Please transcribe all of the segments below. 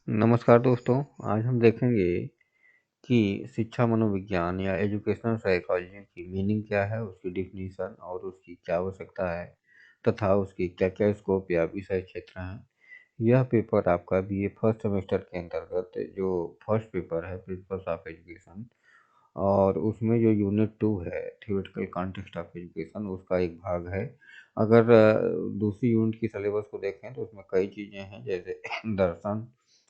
नमस्कार दोस्तों, आज हम देखेंगे कि शिक्षा मनोविज्ञान या एजुकेशनल साइकोलॉजी की मीनिंग क्या है, उसकी डिफिनीशन और उसकी क्या आवश्यकता है तथा उसकी क्या-क्या स्कोप या विषय क्षेत्र हैं। यह पेपर आपका बीए फर्स्ट सेमेस्टर के अंतर्गत जो फर्स्ट पेपर है प्रिंसिपल्स ऑफ एजुकेशन और उसमें जो यूनिट 2 है थ्योरेटिकल कॉन्टेक्स्ट ऑफ एजुकेशन उसका एक भाग है। अगर दूसरी यूनिट की सिलेबस को देखें तो उसमें कई चीज़ें हैं जैसे दर्शन,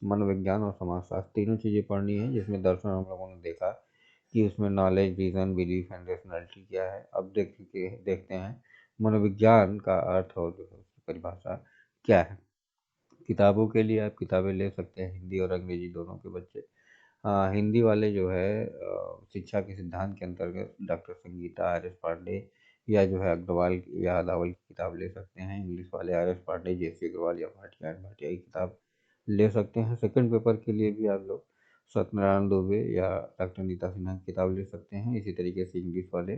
मनोविज्ञान और समाजशास्त्र तीनों चीज़ें पढ़नी है, जिसमें दर्शन हम लोगों ने देखा कि उसमें knowledge, reason, belief and rationality क्या है। अब देखते हैं मनोविज्ञान का अर्थ और जो है उसकी परिभाषा क्या है। किताबों के लिए आप किताबें ले सकते हैं, हिंदी और अंग्रेजी दोनों के बच्चे। हिंदी वाले जो है शिक्षा के सिद्धांत के अंतर्गत doctor Sangeeta R S Pandey या जो है अग्रवाल या अदावल की किताब ले सकते हैं। इंग्लिश वाले आर एस पांडे, जेसी अग्रवाल या भाटिया एंड भाटिया की किताब ले सकते हैं। सेकंड पेपर के लिए भी आप लोग सत्यनारायण दुबे या डॉक्टर नीता सिन्हा की किताब ले सकते हैं। इसी तरीके से इंग्लिश वाले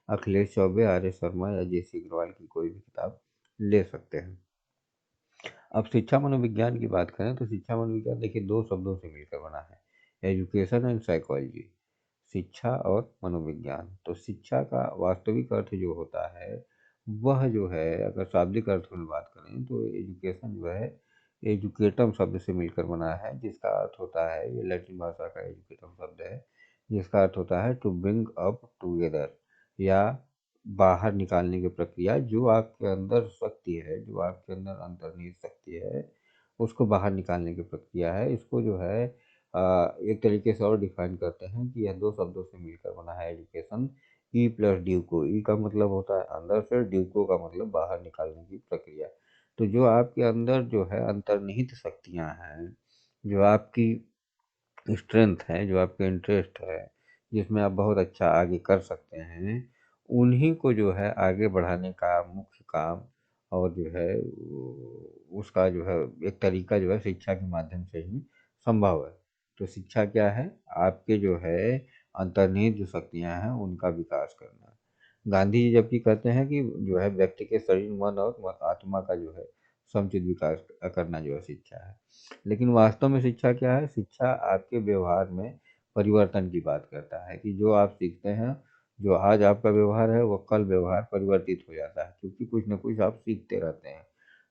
अखिलेश चौबे, आर एस शर्मा या जेसी अग्रवाल की कोई भी किताब ले सकते हैं। अब शिक्षा मनोविज्ञान की बात करें तो शिक्षा मनोविज्ञान देखिए दो शब्दों से मिलकर बना है, एजुकेशन एंड साइकोलॉजी। शिक्षा और मनोविज्ञान। तो शिक्षा का वास्तविक अर्थ जो होता है वह जो है, अगर शाब्दिक अर्थ में बात करें तो एजुकेशन जो है एजुकेटम शब्द से मिलकर बना है, जिसका अर्थ होता है, ये लैटिन भाषा का एजुकेटम शब्द है जिसका अर्थ होता है टू ब्रिंग अप टूगेदर या बाहर निकालने की प्रक्रिया। जो आपके अंदर शक्ति है, जो आपके अंदर अंतर्निहित शक्ति है, उसको बाहर निकालने की प्रक्रिया है। इसको जो है एक तरीके से और डिफाइन करते हैं कि यह दो शब्दों से मिलकर बना है एजुकेशन। ई प्लस ड्यूको, ई का मतलब होता है अंदर से, ड्यूको का मतलब बाहर निकालने की प्रक्रिया। तो जो आपके अंदर जो है अंतर्निहित शक्तियाँ हैं, जो आपकी स्ट्रेंथ है, जो आपके इंटरेस्ट है, जिसमें आप बहुत अच्छा आगे कर सकते हैं, उन्हीं को जो है आगे बढ़ाने का मुख्य काम और जो है उसका जो है एक तरीका जो है शिक्षा के माध्यम से ही संभव है। तो शिक्षा क्या है? आपके जो है अंतर्निहित जो शक्तियाँ हैं उनका विकास करना। गांधी जी जबकि कहते हैं कि जो है व्यक्ति के शरीर, मन और आत्मा का जो है समुचित विकास करना जो है शिक्षा है। लेकिन वास्तव में शिक्षा क्या है? शिक्षा आपके व्यवहार में परिवर्तन की बात करता है कि जो आप सीखते हैं, जो आज आपका व्यवहार है वो कल व्यवहार परिवर्तित हो जाता है, क्योंकि कुछ न कुछ आप सीखते रहते हैं।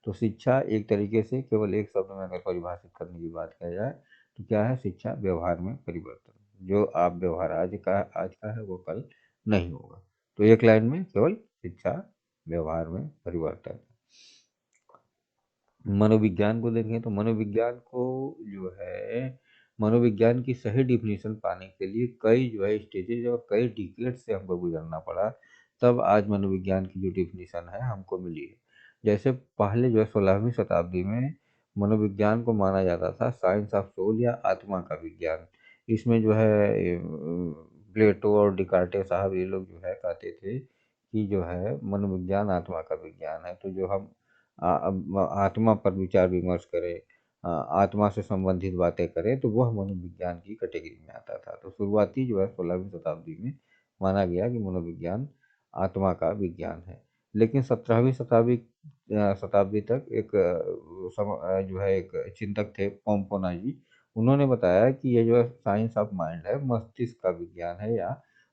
तो शिक्षा एक तरीके से केवल एक शब्द में अगर परिभाषित करने की बात की जाए तो क्या है? शिक्षा व्यवहार में परिवर्तन। जो आप व्यवहार आज का है वो कल नहीं होगा। तो एक लाइन में केवल शिक्षा व्यवहार में परिवर्तन। मनोविज्ञान को देखें तो मनोविज्ञान को जो है मनोविज्ञान की सही डिफिनीशन पाने के लिए कई जो है स्टेजेज और कई डिकेड से हमको गुजरना पड़ा, तब आज मनोविज्ञान की जो डिफिनीशन है हमको मिली है। जैसे पहले जो है 16वीं शताब्दी में मनोविज्ञान को माना जाता था साइंस ऑफ सोल या आत्मा का विज्ञान। इसमें जो है प्लेटो और डिकार्टे साहब ये लोग जो है कहते थे कि जो है मनोविज्ञान आत्मा का विज्ञान है। तो जो हम आत्मा पर विचार विमर्श करें, आत्मा से संबंधित बातें करें, तो वह मनोविज्ञान की कैटेगरी में आता था। तो शुरुआती जो है 16वीं शताब्दी में माना गया कि मनोविज्ञान आत्मा का विज्ञान है। लेकिन 17वीं शताब्दी तक एक जो है एक चिंतक थे पोम्पोना जी। उन्होंने बताया कि ये जो है साइंस ऑफ माइंड है, मस्तिष्क का विज्ञान है या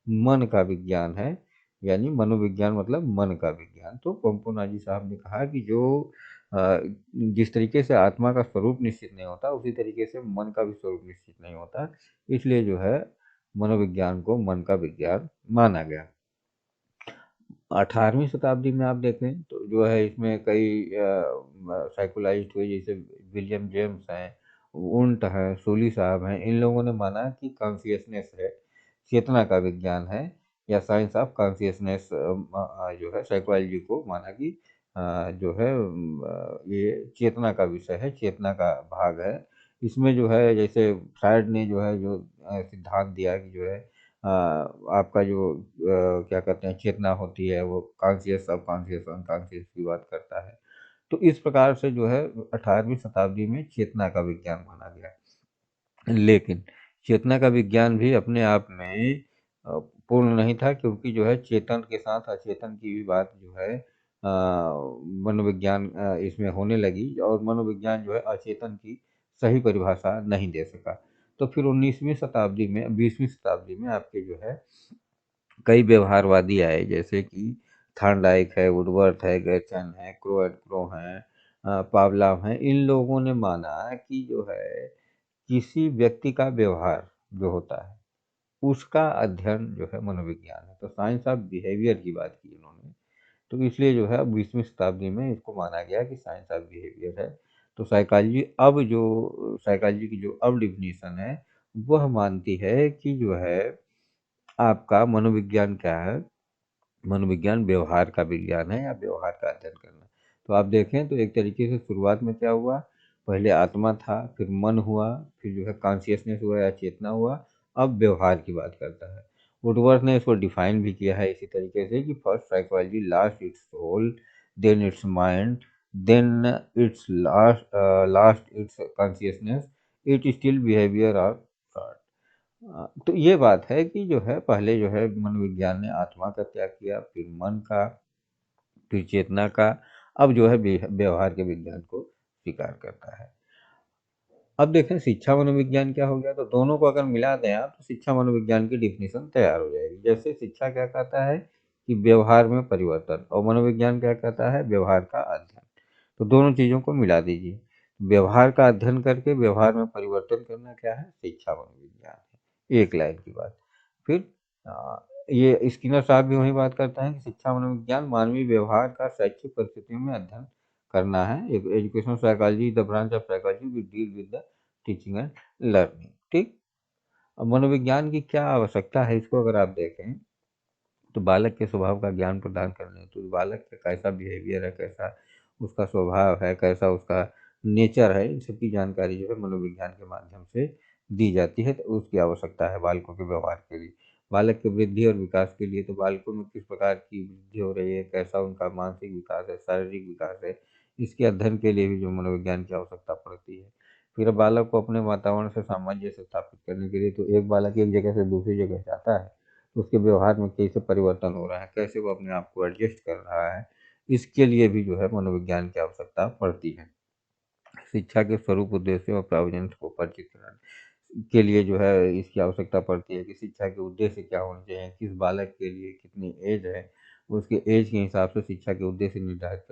मन का विज्ञान है। यानी मनोविज्ञान मतलब मन का विज्ञान। तो पंपोनाजी साहब ने कहा कि जो अ, जिस तरीके से आत्मा का स्वरूप निश्चित नहीं होता, उसी तरीके से मन का भी स्वरूप निश्चित नहीं होता। इसलिए जो है मनोविज्ञान को मन का विज्ञान माना गया। 18वीं शताब्दी में आप देखें तो जो है इसमें कई साइकोलॉजिस्ट हुए, जैसे विलियम जेम्स हैं, उंट हैं, सोली साहब हैं। इन लोगों ने माना कि कॉन्शियसनेस है, चेतना का विज्ञान है, या साइंस ऑफ कॉन्शियसनेस जो है साइकोलॉजी को माना कि जो है ये चेतना का विषय है, चेतना का भाग है। इसमें जो है जैसे फ्रायड ने जो है जो सिद्धांत दिया कि जो है आपका जो क्या कहते हैं चेतना होती है वो कॉन्शियस, सबकॉन्शियस, अनकॉन्शियस की बात करता है। तो इस प्रकार से जो है 18वीं शताब्दी में चेतना का विज्ञान माना गया। लेकिन चेतना का विज्ञान भी अपने आप में पूर्ण नहीं था, क्योंकि जो है चेतन के साथ अचेतन की भी बात जो है मनोविज्ञान इसमें होने लगी, और मनोविज्ञान जो है अचेतन की सही परिभाषा नहीं दे सका। तो फिर 19वीं शताब्दी में 20वीं शताब्दी में आपके जो है कई व्यवहारवादी आए, जैसे कि थॉर्नडाइक है, वुडवर्थ है, गेर्सन है, क्रो हैं, पावलव हैं। इन लोगों ने माना कि जो है किसी व्यक्ति का व्यवहार जो होता है उसका अध्ययन जो है मनोविज्ञान है। तो साइंस ऑफ बिहेवियर की बात की इन्होंने। तो इसलिए जो है अब 20वीं शताब्दी में इसको माना गया कि साइंस ऑफ बिहेवियर है। तो साइकोलॉजी की जो अब डिफिनीशन है वह मानती है कि जो है आपका मनोविज्ञान क्या है। मनोविज्ञान व्यवहार का विज्ञान है या व्यवहार का अध्ययन करना। तो आप देखें तो एक तरीके से शुरुआत में क्या हुआ, पहले आत्मा था, फिर मन हुआ, फिर जो है कॉन्शियसनेस हुआ या चेतना हुआ, अब व्यवहार की बात करता है। वुडवर्थ ने इसको डिफाइन भी किया है इसी तरीके से कि first psychology last it's soul, then it's mind, then it's last it's consciousness, it still behaviour और थॉट। तो ये बात है कि जो है पहले जो है मनोविज्ञान ने आत्मा का त्याग किया, फिर मन का, फिर चेतना का, अब जो है व्यवहार के विज्ञान को स्वीकार करता है। अब देखें शिक्षा मनोविज्ञान क्या हो गया, तो दोनों को अगर मिला दें आप तो शिक्षा मनोविज्ञान की डिफिनीशन तैयार हो जाएगी। जैसे शिक्षा क्या कहता है कि व्यवहार में परिवर्तन, और मनोविज्ञान क्या कहता है व्यवहार का अध्ययन। तो दोनों चीज़ों को मिला दीजिए। व्यवहार का अध्ययन करके व्यवहार में परिवर्तन करना क्या है, शिक्षा मनोविज्ञान है। एक लाइन की बात। फिर ये स्किनर साहब भी वही बात करते हैं कि शिक्षा मनोविज्ञान मानवीय व्यवहार का शैक्षिक परिस्थितियों में अध्ययन करना है। Educational psychology the branch of psychology will deal with the teaching and learning. ठीक। अब मनोविज्ञान की क्या आवश्यकता है, इसको अगर आप देखें तो बालक के स्वभाव का ज्ञान प्रदान करने, तो बालक का कैसा बिहेवियर है, कैसा उसका स्वभाव है, कैसा उसका नेचर है, इन सब की जानकारी जो है मनोविज्ञान के माध्यम से दी जाती है। तो उसकी आवश्यकता है बालकों के व्यवहार के लिए। बालक की वृद्धि और विकास के लिए तो बालकों में किस प्रकार की वृद्धि हो रही है, कैसा उनका मानसिक विकास है, शारीरिक विकास है, इसके अध्ययन के लिए भी जो मनोविज्ञान की आवश्यकता पड़ती है। फिर बालक को अपने वातावरण से सामंजस्य स्थापित करने के लिए, तो एक बालक एक जगह से दूसरी जगह जाता है तो उसके व्यवहार में कैसे परिवर्तन हो रहा है, कैसे वो अपने आप को एडजस्ट कर रहा है, इसके लिए भी जो है मनोविज्ञान की आवश्यकता पड़ती है। शिक्षा के स्वरूप, उद्देश्यों और प्रावधान को परिचित कराने के लिए जो है इसकी आवश्यकता पड़ती है कि शिक्षा के उद्देश्य क्या होने चाहिए, किस बालक के लिए कितनी एज है, उसके एज के हिसाब से शिक्षा के उद्देश्य निर्धारित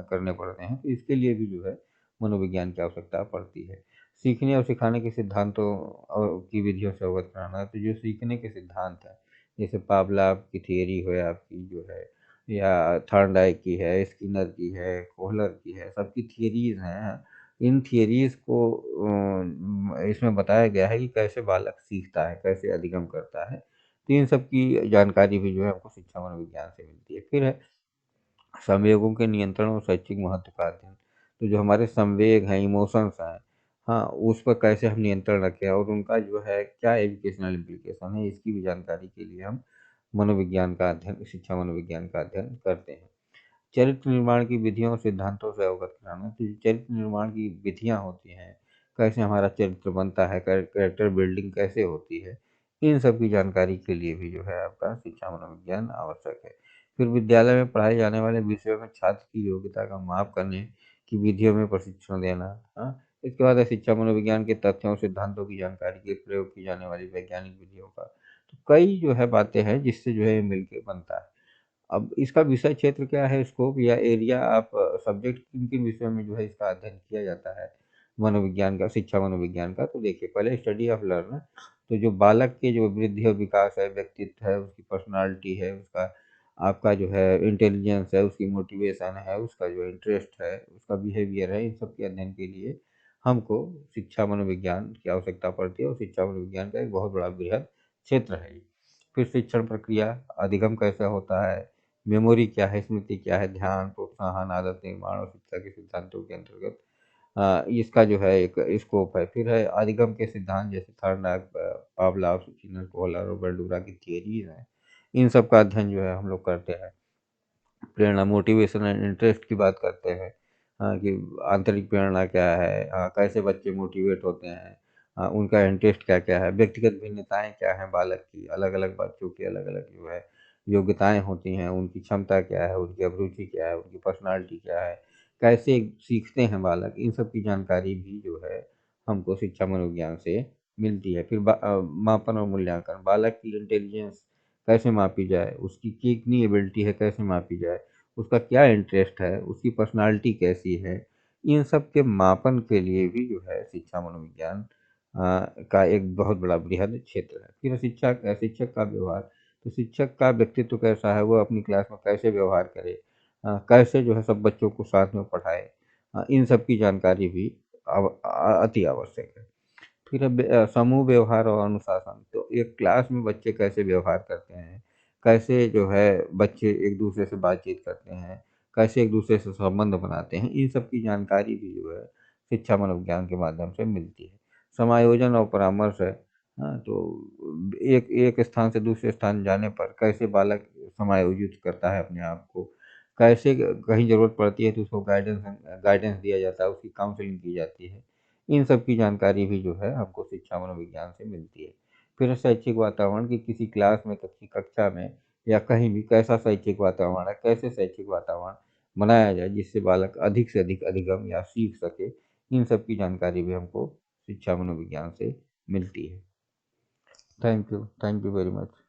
करने पड़ते हैं। तो इसके लिए भी जो है मनोविज्ञान की आवश्यकता पड़ती है। सीखने और सिखाने के सिद्धांतों और की विधियों से अवगत कराना, तो जो सीखने के सिद्धांत है, जैसे पावलाव की थियरी है आपकी जो है, या थॉर्नडाइक की है, स्किनर की है, कोहलर की है, सबकी थियरीज हैं। इन थियरीज को इसमें बताया गया है कि कैसे बालक सीखता है, कैसे अधिगम करता है। तो इन सब की जानकारी भी जो है हमको शिक्षा मनोविज्ञान से मिलती है। फिर है संवेगों के नियंत्रण और शैक्षिक महत्व का अध्ययन। तो जो हमारे संवेग हैं, इमोशंस हैं, हाँ, उस पर कैसे हम नियंत्रण रखें और उनका जो है क्या एजुकेशनल इम्प्लीकेशन है, इसकी भी जानकारी के लिए हम मनोविज्ञान का अध्ययन, शिक्षा मनोविज्ञान का अध्ययन करते हैं। चरित्र निर्माण की विधियों और सिद्धांतों से अवगत कराना, तो चरित्र निर्माण की विधियाँ होती हैं, कैसे हमारा चरित्र बनता है, कैरेक्टर बिल्डिंग कैसे होती है, इन सब की जानकारी के लिए भी जो है आपका शिक्षा मनोविज्ञान आवश्यक है। फिर विद्यालय में पढ़ाए जाने वाले विषयों में छात्र की योग्यता का माप करने की विधियों में प्रशिक्षण देना। हाँ, इसके बाद है शिक्षा मनोविज्ञान के तथ्यों और सिद्धांतों की जानकारी के प्रयोग की जाने वाली वैज्ञानिक विधियों का। तो कई जो है बातें हैं जिससे जो है मिलके बनता है। अब इसका विषय क्षेत्र क्या है, स्कोप या एरिया, आप सब्जेक्ट किन किन विषयों में जो है इसका अध्ययन किया जाता है मनोविज्ञान का, शिक्षा मनोविज्ञान का। तो देखिए पहले स्टडी ऑफ लर्नर, तो जो बालक के जो वृद्धि और विकास है, व्यक्तित्व है, उसकी पर्सनालिटी है, उसका आपका जो है इंटेलिजेंस है, उसकी मोटिवेशन है, उसका जो इंटरेस्ट है, उसका बिहेवियर है, इन सब के अध्ययन के लिए हमको शिक्षा मनोविज्ञान की आवश्यकता पड़ती है। और शिक्षा मनोविज्ञान का एक बहुत बड़ा बृहद क्षेत्र है। फिर शिक्षण प्रक्रिया, अधिगम कैसा होता है, मेमोरी क्या है, स्मृति क्या है, ध्यान, प्रोत्साहन, आदत निर्माण और शिक्षा के सिद्धांतों के अंतर्गत इसका जो है एक स्कोप है। फिर है अधिगम के सिद्धांत, जैसे थॉर्नडाइक, पावलोव, स्किनर, कोहलर और बंडूरा की थियरीज हैं, इन सब का अध्ययन जो है हम लोग करते हैं। प्रेरणा, मोटिवेशन एंड इंटरेस्ट की बात करते हैं, हाँ, कि आंतरिक प्रेरणा क्या है, हाँ, कैसे बच्चे मोटिवेट होते हैं, हाँ, उनका इंटरेस्ट क्या क्या है, व्यक्तिगत भिन्नताएं क्या हैं बालक की, अलग अलग बच्चों की अलग अलग जो है योग्यताएं होती हैं, उनकी क्षमता क्या है, उनकी अभिरुचि क्या है, उनकी पर्सनालिटी क्या है, कैसे सीखते हैं बालक, इन सब की जानकारी भी जो है हमको शिक्षा मनोविज्ञान से मिलती है। फिर मापन और मूल्यांकन, बालक की इंटेलिजेंस कैसे मापी जाए, उसकी कितनी एबिलिटी है कैसे मापी जाए, उसका क्या इंटरेस्ट है, उसकी पर्सनालिटी कैसी है, इन सब के मापन के लिए भी जो है शिक्षा मनोविज्ञान का एक बहुत बड़ा बृहद क्षेत्र है। फिर शिक्षक का व्यवहार, तो शिक्षक का व्यक्तित्व कैसा है, वो अपनी क्लास में कैसे व्यवहार करे, कैसे जो है सब बच्चों को साथ में पढ़ाए, इन सब की जानकारी भी अति आवश्यक है। फिर समूह व्यवहार और अनुशासन, तो एक क्लास में बच्चे कैसे व्यवहार करते हैं, कैसे जो है बच्चे एक दूसरे से बातचीत करते हैं, कैसे एक दूसरे से संबंध बनाते हैं, इन सब की जानकारी भी जो है शिक्षा मनोविज्ञान के माध्यम से मिलती है। समायोजन और परामर्श है। हाँ, तो एक एक स्थान से दूसरे स्थान जाने पर कैसे बालक समायोजित करता है अपने आप को, कैसे कहीं ज़रूरत पड़ती है तो उसको गाइडेंस गाइडेंस दिया जाता है, उसकी काउंसलिंग की जाती है। इन सब की जानकारी भी जो है हमको शिक्षा मनोविज्ञान से मिलती है। फिर शैक्षिक वातावरण, कि किसी क्लास में, किसी कक्षा में या कहीं भी कैसा शैक्षिक वातावरण है, कैसे शैक्षिक वातावरण बनाया जाए जिससे बालक अधिक से अधिक अधिगम या सीख सके, इन सब की जानकारी भी हमको शिक्षा मनोविज्ञान से मिलती है। Thank you very much.